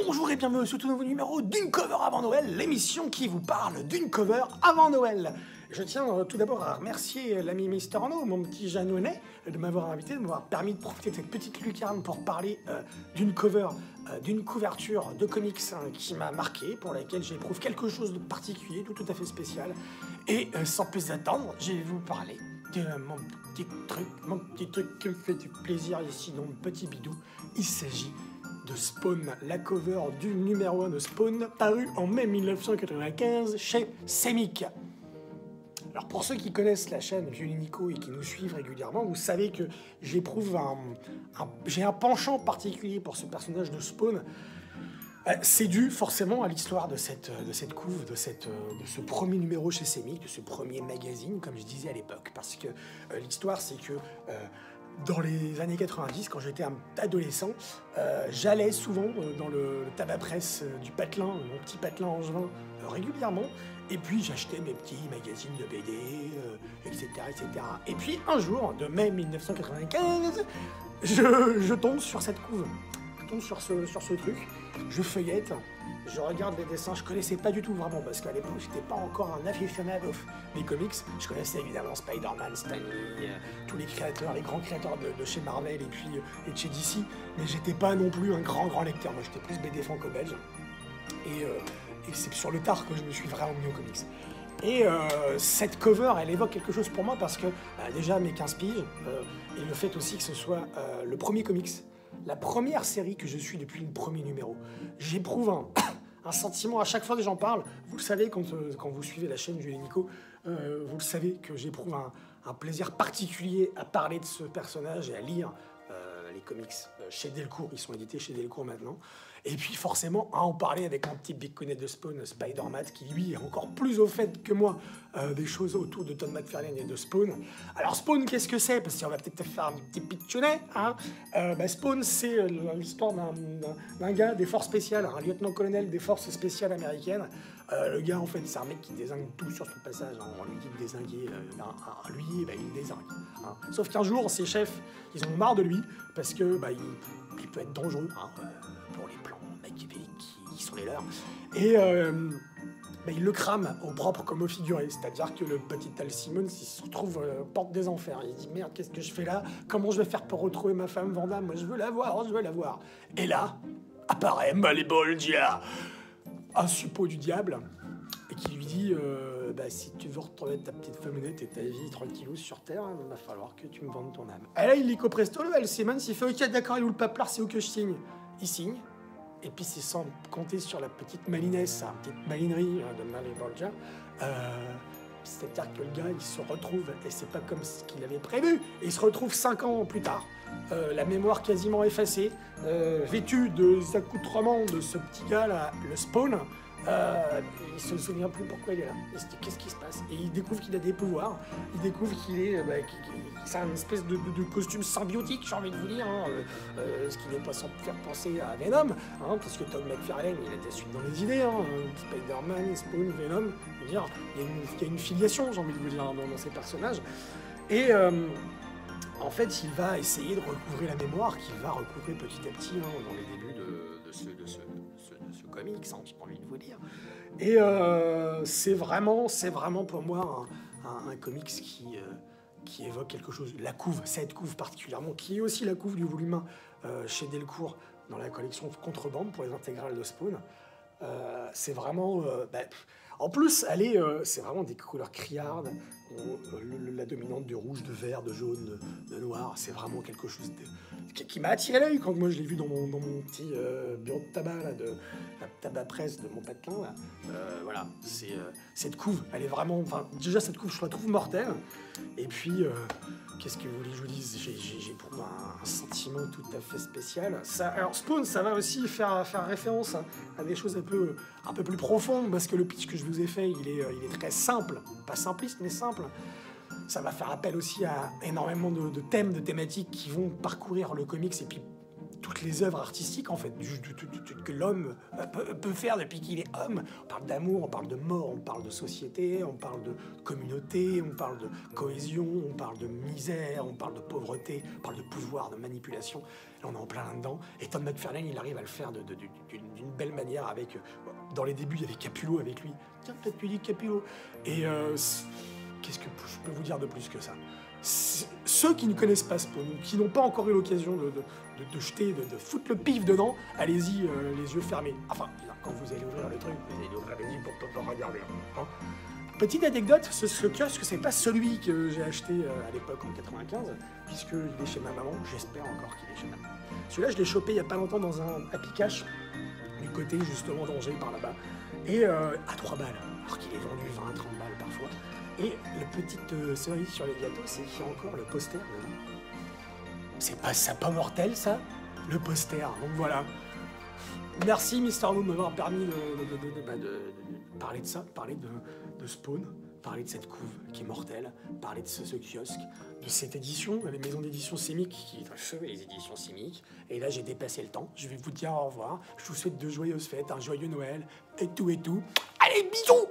Bonjour et bienvenue sur tout nouveau numéro d'une cover avant Noël, l'émission qui vous parle d'une cover avant Noël. Je tiens tout d'abord à remercier l'ami Mister No, mon petit Jeannonnet, de m'avoir invité, de m'avoir permis de profiter de cette petite lucarne pour parler d'une cover, d'une couverture de comics qui m'a marqué, pour laquelle j'éprouve quelque chose de particulier, tout à fait spécial. Et sans plus attendre, je vais vous parler de mon petit truc qui me fait du plaisir ici dans mon petit bidou. Il s'agit de Spawn, la cover du numéro 1 de Spawn, paru en mai 1995 chez Semic. Alors pour ceux qui connaissent la chaîne Vieux Nico et qui nous suivent régulièrement, vous savez que j'éprouve j'ai un penchant particulier pour ce personnage de Spawn. C'est dû forcément à l'histoire de cette couve, de ce premier numéro chez Semic, de ce premier magazine, comme je disais à l'époque. Parce que l'histoire, c'est que dans les années 90, quand j'étais un adolescent, j'allais souvent dans le tabac-presse du Patelin, mon petit Patelin angevin, régulièrement. Et puis j'achetais mes petits magazines de BD, etc., etc. Et puis un jour, de mai 1995, je tombe sur cette couve. Je tombe sur ce truc, je feuillette, je regarde les dessins, je connaissais pas du tout vraiment, parce qu'à l'époque, j'étais pas encore un aficionado des comics. Je connaissais évidemment Spider-Man, Stan Lee, tous les créateurs, les grands créateurs de chez Marvel et puis et de chez DC, mais j'étais pas non plus un grand lecteur. Moi, j'étais plus BD franco-belge. Et c'est sur le tard que je me suis vraiment mis aux comics. Et cette cover, elle évoque quelque chose pour moi, parce que déjà mes 15 piges, et le fait aussi que ce soit le premier comics, la première série que je suis depuis le premier numéro. J'éprouve un sentiment à chaque fois que j'en parle. Vous le savez, quand vous suivez la chaîne Vieux Nico, vous le savez que j'éprouve un plaisir particulier à parler de ce personnage et à lire les comics chez Delcourt. Ils sont édités chez Delcourt maintenant. Et puis forcément, à en parler avec mon petit biconet de Spawn, Spider-Man, qui lui est encore plus au fait que moi des choses autour de Todd McFarlane et de Spawn. Alors Spawn, qu'est-ce que c'est? Parce qu'on va peut-être faire un petit pitchonnet. Spawn, c'est l'histoire d'un gars des forces spéciales, un lieutenant-colonel des forces spéciales américaines. Le gars, en fait, c'est un mec qui dézingue tout sur son passage. On lui dit de dézinguer, il dézingue. Sauf qu'un jour, ses chefs, ils ont marre de lui, parce que il peut être dangereux pour les plans qui sont les leurs. Et il le crame au propre comme au figuré. C'est-à-dire que le petit Al Simmons, il se retrouve porte des enfers. Il dit, merde, qu'est-ce que je fais là? Comment je vais faire pour retrouver ma femme Vanda? Moi, je veux la voir. Et là, apparaît Malebolgia, un suppôt du diable, et qui lui dit, si tu veux retrouver ta petite femme-nette et ta vie tranquillou sur Terre, il va falloir que tu me vendes ton âme. Et là, il lico presto, le Al Simmons, il fait, ok, d'accord, il est où le paplard, c'est où que je signe? Il signe. Et puis c'est sans compter sur la petite malinesse, la petite malinerie de Malebolgia. C'est-à-dire que le gars, il se retrouve, et c'est pas comme ce qu'il avait prévu, et il se retrouve 5 ans plus tard, la mémoire quasiment effacée, vêtu des accoutrements de ce petit gars-là, le Spawn. Il se souvient plus pourquoi il est là. Il se dit qu'est-ce qui se passe? Et il découvre qu'il a des pouvoirs. Il découvre qu'il est, c'est une espèce de costume symbiotique, j'ai envie de vous dire, ce qui n'est pas sans faire penser à Venom, parce que Todd McFarlane, il était suite dans les idées, Spider-Man, Spawn, Venom. Je veux dire, il y a une filiation, j'ai envie de vous dire, dans ces personnages. Et en fait, il va essayer de recouvrer la mémoire qu'il va recouvrer petit à petit dans les débuts de ce comics, j'ai envie de vous dire. Et c'est vraiment pour moi un comics qui évoque quelque chose. La couve, cette couve particulièrement, qui est aussi la couve du volume 1 chez Delcourt dans la collection Contrebande pour les intégrales de Spawn. C'est vraiment... en plus, c'est vraiment des couleurs criardes, la dominante de rouge, de vert, de jaune, de noir. C'est vraiment quelque chose qui m'a attiré l'œil quand moi je l'ai vu dans mon petit bureau de tabac, là, de la tabac-presse de mon patelin. Là. Voilà, cette couve, elle est vraiment... déjà, cette couve, je la trouve mortelle. Et puis, qu'est-ce que vous voulez que je vous dise? J'éprouve un sentiment tout à fait spécial. Alors, Spawn, ça va aussi faire référence à des choses un peu plus profondes, parce que le pitch que je vous ai fait, il est très simple. Pas simpliste, mais simple. Ça va faire appel aussi à énormément de thèmes, de thématiques qui vont parcourir le comics et puis toutes les œuvres artistiques, en fait, que l'homme peut faire depuis qu'il est homme. On parle d'amour, on parle de mort, on parle de société, on parle de communauté, on parle de cohésion, on parle de misère, on parle de pauvreté, on parle de pouvoir, de manipulation. Là, on est en plein là-dedans. Et Todd McFarlane, il arrive à le faire d'une belle manière avec... Dans les débuts, il y avait Capullo avec lui. Tiens, peut-être tu dis Capullo. Et qu'est-ce que je peux vous dire de plus que ça? Ceux qui ne connaissent pas Spawn, qui n'ont pas encore eu l'occasion de jeter, de foutre le pif dedans, allez-y les yeux fermés. Enfin, quand vous allez ouvrir le truc, vous allez ouvrir les yeux pour regarder. Hein. Petite anecdote, ce kiosque, c'est pas celui que j'ai acheté à l'époque en 95, puisqu'il est chez ma maman, j'espère encore qu'il est chez ma maman. Celui-là, je l'ai chopé il y a pas longtemps dans un Happy Cash, du côté justement d'Angers par là-bas, et à 3 balles, alors qu'il est vendu 20, 30 balles parfois. Et la petite cerise sur les gâteaux, c'est qu'il y a encore le poster dedans. C'est pas ça, pas mortel, ça? Le poster, donc voilà. Merci, Mister No, de m'avoir permis de parler de ça, parler de Spawn, parler de cette couve qui est mortelle, parler de ce kiosque, de cette édition, la maison d'édition Simic, qui est les éditions Simic. Et là, j'ai dépassé le temps. Je vais vous dire au revoir. Je vous souhaite de joyeuses fêtes, un joyeux Noël, et tout et tout. Allez, bisous!